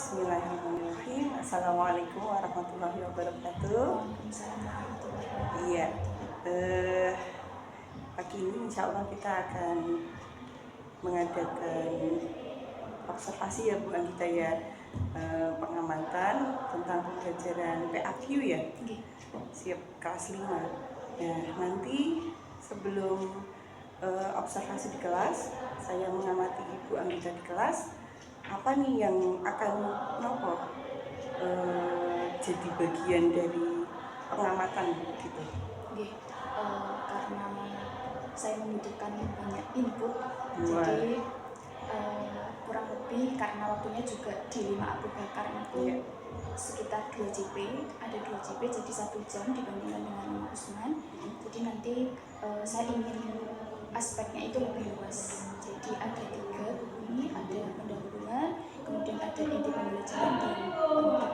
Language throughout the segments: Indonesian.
Bismillahirrahmanirrahim. Assalamualaikum warahmatullahi wabarakatuh. Iya, pagi ini insya Allah kita akan mengadakan observasi ya Bu Anggita ya, pengamatan tentang pembelajaran PAQ ya, siap kelas 5. Nah nanti sebelum observasi di kelas, saya mengamati Ibu Anggita di kelas, apa nih yang akan jadi bagian dari pengamatan gitu. Karena saya membutuhkan banyak input, jadi kurang lebih karena waktunya juga di 5 Abu Bakar itu sekitar 2 JP, ada 2 JP jadi 1 jam dibandingkan dengan 5 Usman. Jadi nanti saya ingin aspeknya itu lebih luas, jadi ada 3 buku ini, ada pendahuluan, kemudian ada inti pembelajaran dan penutup.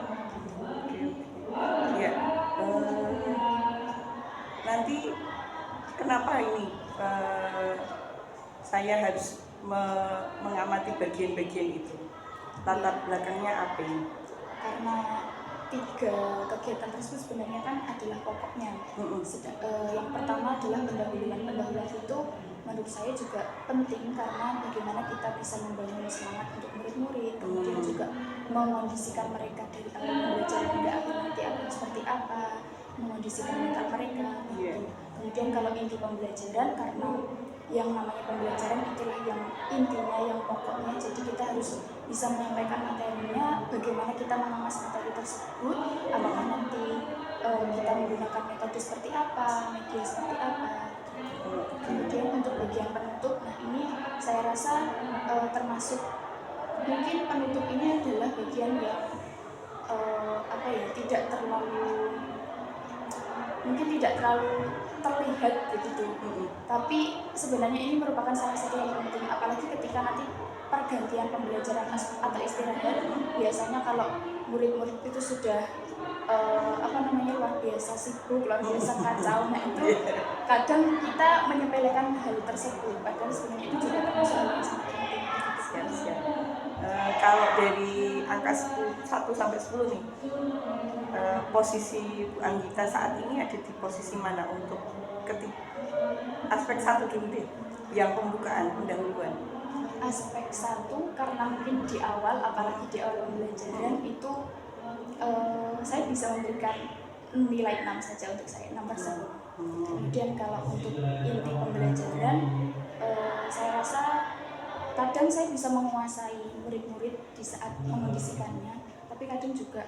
Ya, nanti kenapa ini saya harus mengamati bagian-bagian itu? Latar belakangnya apa ini? Karena 3 kegiatan tersebut sebenarnya kan adalah pokoknya. Yang pertama adalah pendahuluan. Pendahuluan itu menurut saya juga penting karena bagaimana kita bisa membangun semangat untuk murid-murid, kemudian juga mengondisikan mereka dari awal belajar hingga akhir nanti akan seperti apa, mengondisikan mental mereka. Kemudian kalau inti pembelajaran, karena yang namanya pembelajaran itulah yang intinya, yang pokoknya, jadi kita harus bisa menyampaikan materinya, bagaimana kita mengemas materi tersebut, apakah nanti kita menggunakan metode seperti apa, media seperti apa. Kemudian untuk bagian penutup, nah ini saya rasa termasuk, mungkin penutup ini adalah bagian yang tidak terlalu terlihat begitu, tapi sebenarnya ini merupakan salah satu yang penting, apalagi ketika nanti pergantian pembelajaran atau istirahat. Biasanya kalau murid-murid itu sudah luar biasa sibuk, luar biasa kacau, nah itu kadang kita menyepelekan hal tersebut, padahal sebenarnya itu juga termasuk hal yang sangat penting. Siap. Kalau dari angka 1 sampai 10 nih, posisi Bu Anggita saat ini ada di posisi mana untuk aspek 1 dulu deh, yang pembukaan, pendahuluan. Aspek 1 karena mungkin di awal, apalagi di awal pembelajaran itu saya bisa memberikan nilai 6 saja untuk saya, 6 per 10. Kemudian kalau untuk inti pembelajaran, saya rasa kadang saya bisa menguasai murid-murid di saat mengondisikannya, tapi kadang juga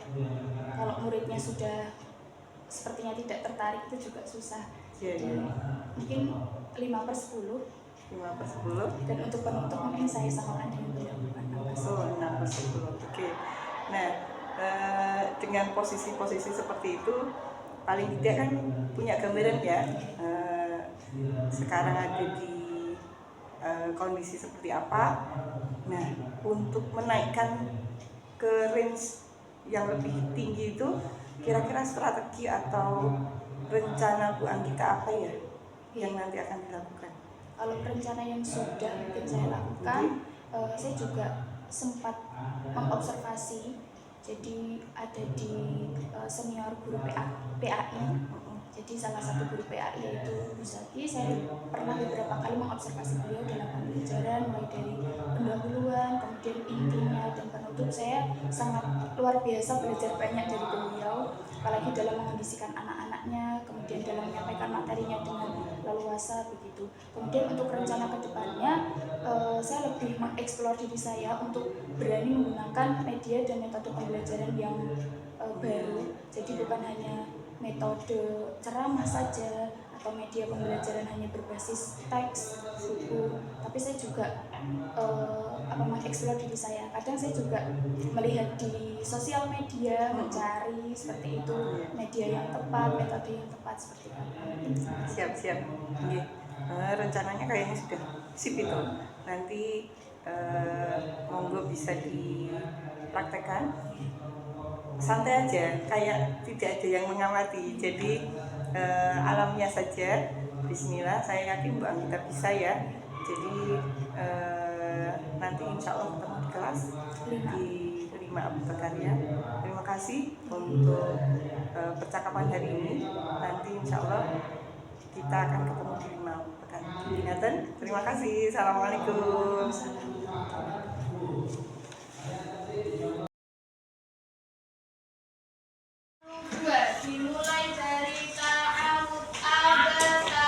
kalau muridnya sudah sepertinya tidak tertarik itu juga susah. Jadi mungkin 5 per 10. 5 per 10. Dan untuk penutup mungkin saya samakan dengan pendahuluan 6 per 10. 6 per 10. Oke. Nah, dengan posisi-posisi seperti itu, paling tidak kan punya gambaran ya, sekarang ada di kondisi seperti apa. Nah, untuk menaikkan ke range yang lebih tinggi itu, kira-kira strategi atau rencana Bu Anggita apa ya yang nanti akan dilakukan? Kalau rencana yang sudah mungkin saya lakukan, saya juga sempat mengobservasi. Jadi ada di senior guru PAI. Jadi salah satu guru PAI yaitu Bu Zaki, saya pernah beberapa kali mengobservasi beliau dalam pembelajaran, mulai dari pendahuluan, kemudian intinya dan penutup. Saya sangat luar biasa belajar banyak dari beliau, apalagi dalam mengondisikan anak-anaknya, kemudian dalam menyampaikan materinya dengan leluasa begitu. Kemudian untuk rencana kedepannya, saya lebih mengeksplor diri saya untuk berani menggunakan media dan metode pembelajaran yang baru. Jadi bukan hanya metode ceramah saja atau media pembelajaran hanya berbasis teks, buku, tapi saya juga mengeksplor diri saya. Kadang saya juga melihat di sosial media, mencari seperti itu media yang tepat, metode yang tepat seperti itu. Siap. Rencananya kayaknya sudah sip itu. Nanti monggo bisa dipraktekkan. Santai aja, kayak tidak ada yang mengamati. Jadi alamiah saja. Bismillah, saya yakin Bu Anggita bisa ya. Jadi nanti insya Allah ketemu di kelas di 5 Lima Abu Bakarnya. Terima kasih untuk percakapan hari ini. Nanti insya Allah kita akan ketemu di Lima Abu Bakar. Ingatan, terima kasih. Assalamualaikum. Dimulai dari ta'awud abasa.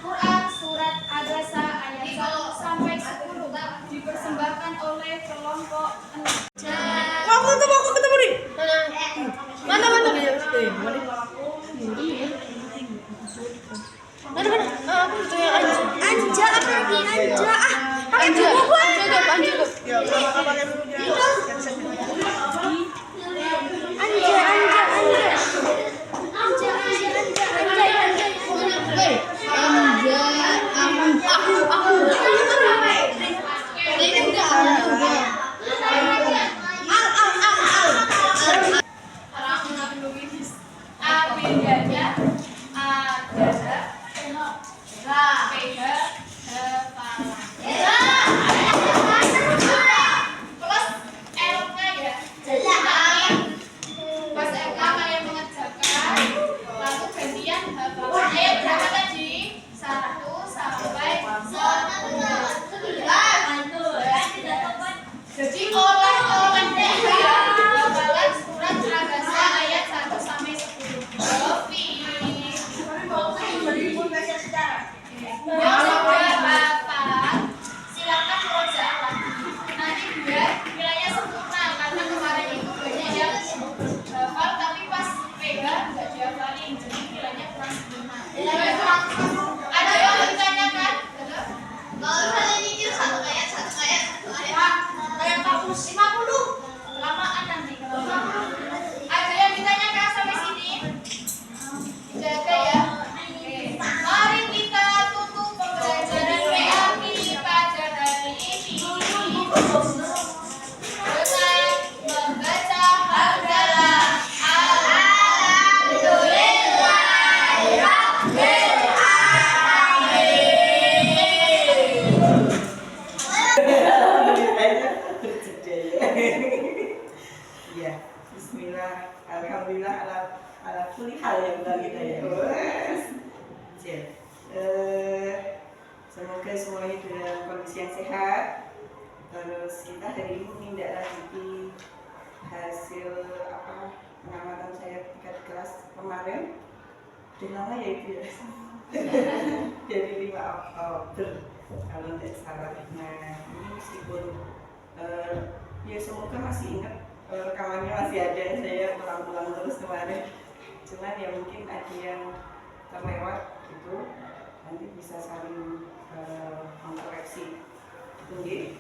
Quran surat Abasa ayat 1 sampai 10 dipersembahkan oleh kelompok bedanya plus LK ya. Pas LK kayak mengerjakan, lalu gantian hafalan. Ayo berapa tadi? 1 sampai 9. Jadi oleh-oleh ya hafalan surat Abasa ayat 1 sampai 10. Yang sudah hafal, silakan murojaah. Nanti biar nilainya sempurna karena kemarin itu banyak yang hafal tapi pas pegang nggak dihafalin, jadi nilainya kurang sempurna. Ada yang ditanyakan? Kalau kalian mikir satu ayat, kayak kamus 50, kelamaan nanti. Ada yang ditanyakan sampai sini? Tidak ada ya? Oke. Mari kita tutup pembelajaran PAP pada hari ini dengan membaca hamdalah alhamdulillahirabbil Ya, Bismillah, Alhamdulillah ala kulli hal ya benar kita ya. Semoga semuanya dalam kondisi yang sehat. Terus kita hari ini menindaklanjuti hasil pengamatan saya tingkat kelas kemarin. Udah lama ya itu ya. Dari 5 Oktober kalau tidak salah. Nah, ini meskipun ya semoga masih ingat rekamannya masih ada, saya ulang-ulang terus kemarin. Cuman ya mungkin ada yang terlewat gitu, nanti bisa saling mengkoreksi. Oke,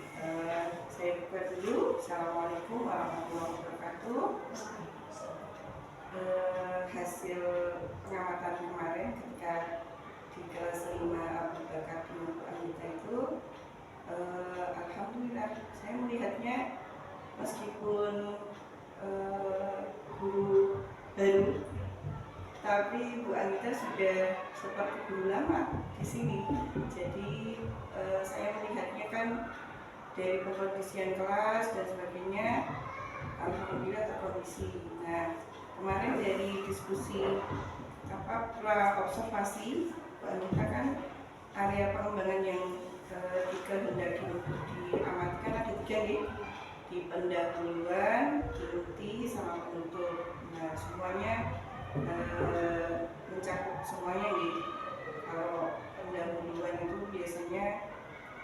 saya buka dulu. Assalamualaikum warahmatullahi wabarakatuh. Hasil pengamatan kemarin ketika di kelas 5 Abu Bakar di Anggita itu, alhamdulillah saya melihatnya meskipun guru baru, tapi Bu Anita sudah seperti guru lama di sini. Jadi saya melihatnya kan dari pengkondisian kelas dan sebagainya, alhamdulillah terkondisi. Nah, kemarin dari diskusi observasi Bu Anita kan area pengembangan yang dikehendaki untuk diamankan ada 3 nih, di pendahuluan, di inti,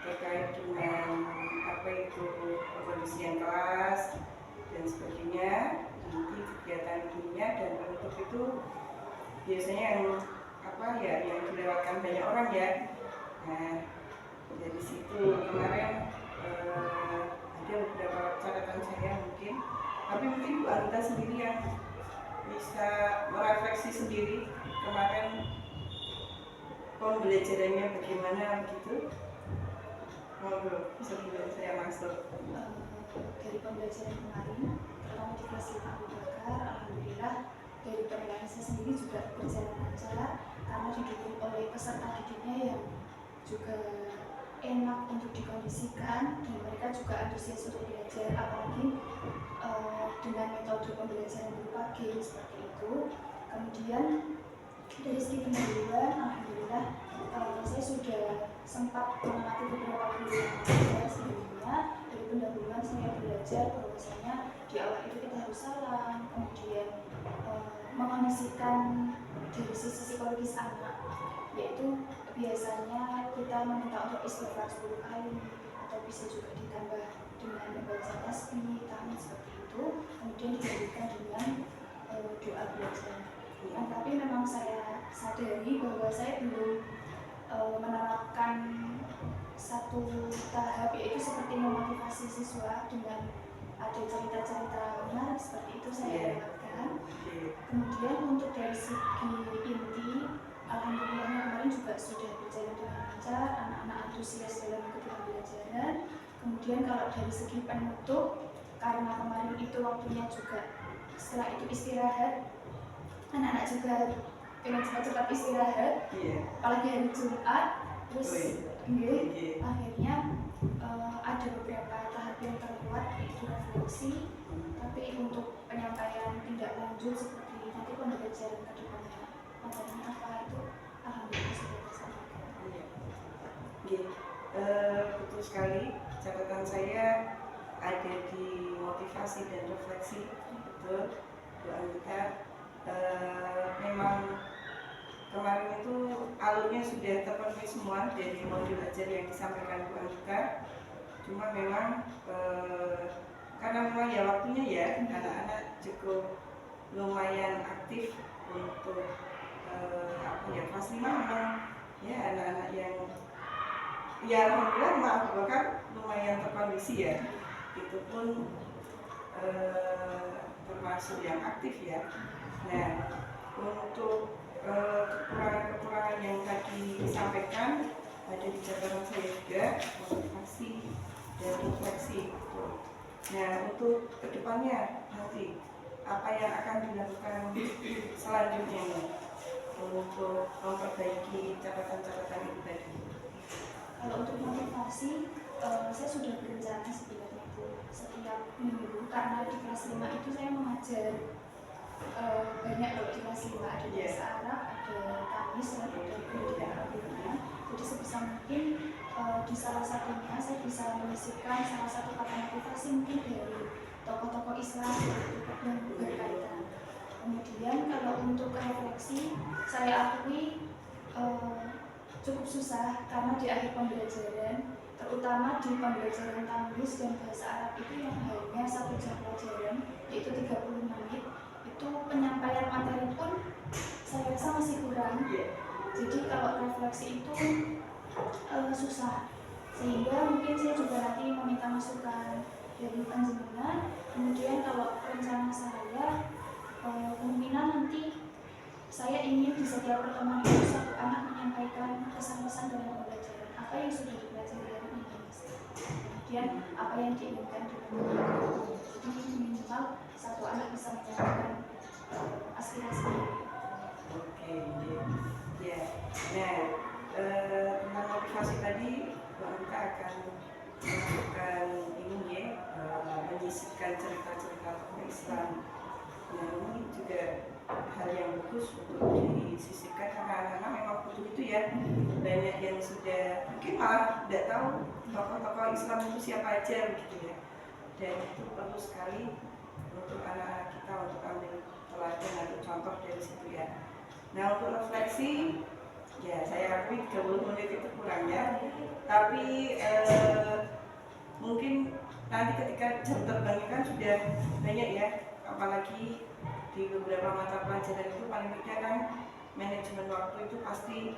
terkait dengan apa itu kondisian kelas dan sebagainya, nanti kegiatan ininya dan penutup itu biasanya yang yang dilewatkan banyak orang ya. Nah, dari situ kemarin ada beberapa catatan saya mungkin, tapi mungkin Bu Anita sendiri yang bisa merefleksi sendiri kemarin pembelajarannya bagaimana gitu. Monggo, sebelum saya masuk. Dari pembelajaran kemarin, terutama di kelas 5 Abu Bakar, alhamdulillah dari penilaian saya sendiri juga berjalan lancar karena didukung oleh peserta didiknya yang juga enak untuk dikondisikan dan mereka juga antusias untuk belajar, apalagi dengan metode pembelajaran berupa game seperti itu. Kemudian dari segi pendahuluan, alhamdulillah saya sudah sempat mengamati beberapa guru yang mengajar sebelumnya. Dari pendahuluan saya belajar bahwasanya di awal itu kita harus salam, kemudian mengondisikan dari sisi psikologis anak, yaitu biasanya kita meminta untuk istighfar 10 kali atau bisa juga ditambah dengan membaca tasbih, tahmid seperti itu, kemudian dilanjutkan dengan doa belajar. Tapi memang saya sadari bahwa saya belum menerapkan satu tahap, yaitu seperti memotivasi siswa dengan ada cerita-cerita menarik seperti itu saya lewatkan. Kemudian untuk dari segi inti, alhamdulillahnya kemarin juga sudah berjalan dengan lancar, anak-anak antusias dalam mengikuti pembelajaran. Kemudian kalau dari segi penutup, karena kemarin itu waktunya juga setelah itu istirahat, anak-anak juga pengen cepat-cepat istirahat, apalagi hari Jumat, terus akhirnya ada beberapa tahap yang terlewat, yaitu refleksi. Tapi untuk penyampaian tindak lanjut seperti nanti pembelajaran ke depannya materinya apa itu alhamdulillah sudah tersampaikan. Betul sekali, catatan saya ada di motivasi dan refleksi. Betul, Bu Anita. Memang kemarin itu alurnya sudah terpenuhi semua dari modul ajar yang disampaikan Bu Anita. Cuma memang karena memang ya waktunya ya, anak-anak cukup lumayan aktif untuk kelas 5 memang ya anak-anak yang ya alhamdulillah maaf bahkan lumayan terkondisi ya, itu pun termasuk yang aktif ya. Nah, untuk kekurangan-kekurangan yang tadi disampaikan ada di catatan saya juga, motivasi dan refleksi. Nah, untuk kedepannya nanti apa yang akan dilakukan selanjutnya untuk memperbaiki catatan-catatan itu tadi? Kalau untuk motivasi, saya sudah berencana sebenarnya itu setiap minggu, karena di kelas 5 itu saya mengajar banyak. Kalau di kelas 5 ada bahasa Arab, ada Kamis, ada pendidikan Al-Quran. Jadi sebisa mungkin di salah satunya saya bisa menyisipkan salah satu kata motivasi mungkin dari tokoh-tokoh Islam yang berkaitan. Kemudian kalau untuk refleksi, saya akui cukup susah karena di akhir pembelajaran, terutama di pembelajaran Tamyiz dan bahasa Arab itu yang hanya 1 jam pelajaran, yaitu 30 menit, itu penyampaian materi pun saya rasa masih kurang. Jadi kalau refleksi itu susah, sehingga mungkin saya juga nanti meminta masukan dari panjenengan. Kemudian kalau rencana saya kemungkinan nanti saya ingin di setiap pertemuan itu satu anak menyampaikan pesan-pesan dalam pembelajaran apa yang sudah dipelajari hari ini, kemudian apa yang diinginkan di pertemuan. Jadi minimal satu anak bisa menyampaikan aspirasinya. Oke, ya. Nah, tentang motivasi tadi, kita akan melakukan ini ya, menyisipkan cerita-cerita tentang Islam. Nah, ini juga hal yang bagus untuk disisipkan karena anak-anak memang butuh itu ya. Banyak yang sudah mungkin malah tidak tahu tokoh-tokoh Islam itu siapa aja gitu ya. Dan itu perlu sekali untuk anak-anak kita untuk ambil teladan atau contoh dari situ ya. Nah, untuk refleksi ya saya akui 30 menit itu kurang ya. Tapi mungkin nanti ketika jam terbangnya kan sudah banyak ya, apalagi di beberapa mata pelajaran itu paling tidak kan manajemen waktu itu pasti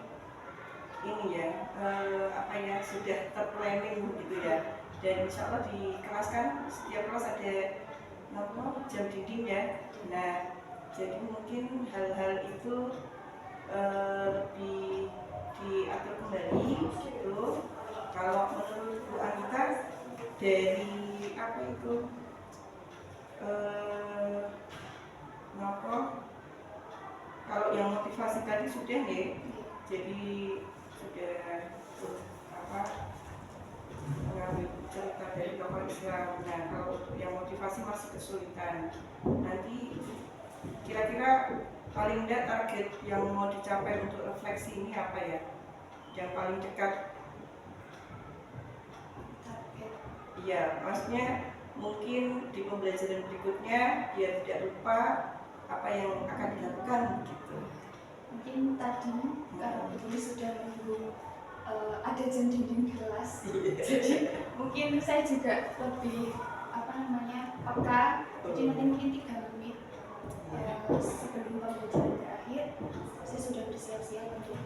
ini ya, apa ya, sudah terplanning gitu ya. Dan insya Allah di kelas kan setiap kelas ada jam dinding ya. Nah, jadi mungkin hal-hal itu lebih diatur kembali gitu. Kalau menurut Bu Anita dari apa itu kalau yang motivasi tadi sudah ya, jadi sudah apa mengambil cerita dari tokoh Islam. Nah, kalau untuk yang motivasi masih kesulitan. Nanti kira-kira paling tidak target yang mau dicapai untuk refleksi ini apa ya? Yang paling dekat? Target. Iya, maksudnya mungkin di pembelajaran berikutnya biar tidak lupa apa yang akan dilakukan gitu. Mungkin tadi karena ini sudah menunggu ada jam dinding di kelas, jadi mungkin saya juga lebih apa namanya peka. Jadi nanti mungkin 3 menit sebelum pembelajaran berakhir saya sudah bersiap-siap untuk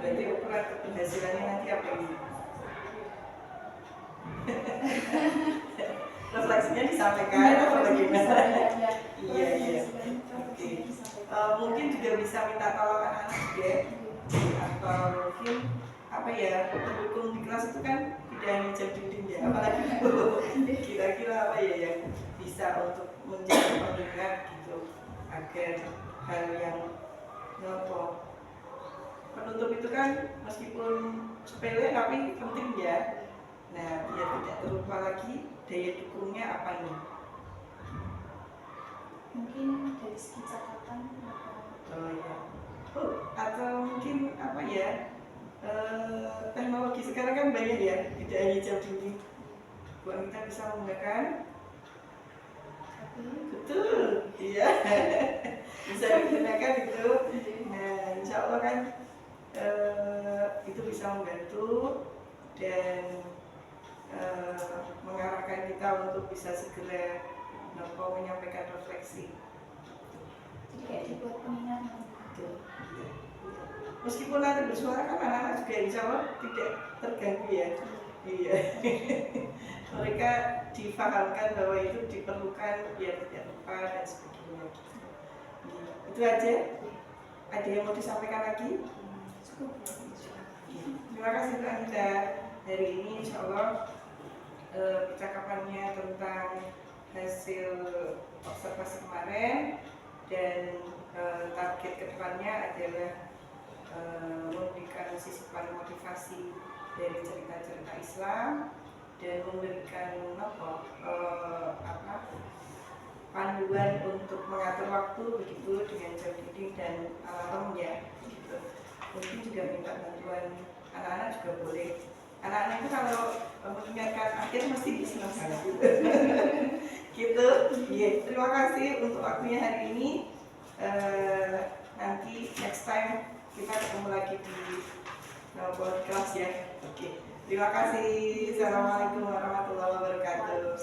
Berarti ukuran keberhasilannya nanti apa ini? Refleksinya disampaikan atau bagaimana? Iya. Oke. Mungkin juga bisa minta tolong anak-anak juga, atau mungkin apa ya, pendukung di kelas itu kan tidak hanya jam dinding ya, apalagi kira-kira apa ya yang bisa untuk menjadi pengingat gitu, agar hal yang penutup itu kan meskipun sepele tapi penting ya. Nah, biar tidak terlupa lagi, daya dukungnya apa nih? Mungkin dari segi catatan atau mungkin apa ya, teknologi sekarang kan banyak ya, tidak hanya jam dinding. Bu Anita bisa menggunakan betul, iya. Bisa digunakan itu. Nah, insya Allah kan itu bisa membantu dan mengarahkan kita untuk bisa segera menyampaikan refleksi. Jadi kayak dibuat pengingat. Meskipun nanti bersuara kan anak-anak juga insya Allah tidak terganggu ya. Iya. Mereka difahamkan bahwa itu diperlukan biar tidak lupa dan sebagainya. Itu aja. Ada yang mau disampaikan lagi? Cukup. Terima kasih Bu Anita. Hari ini insya Allah percakapannya tentang hasil observasi kemarin dan target kedepannya adalah memberikan sisipan motivasi dari cerita-cerita Islam dan memberikan panduan untuk mengatur waktu begitu dengan jam dinding dan alarm ya gitu. Mungkin juga minta bantuan anak-anak juga boleh. Anak-anak itu kalau mengingatkan akhir mesti senang banget gitu. Yeah. Terima kasih untuk waktunya hari ini. Nanti next time kita ketemu lagi di kelas ya. Oke. Terima kasih. Assalamualaikum warahmatullahi wabarakatuh.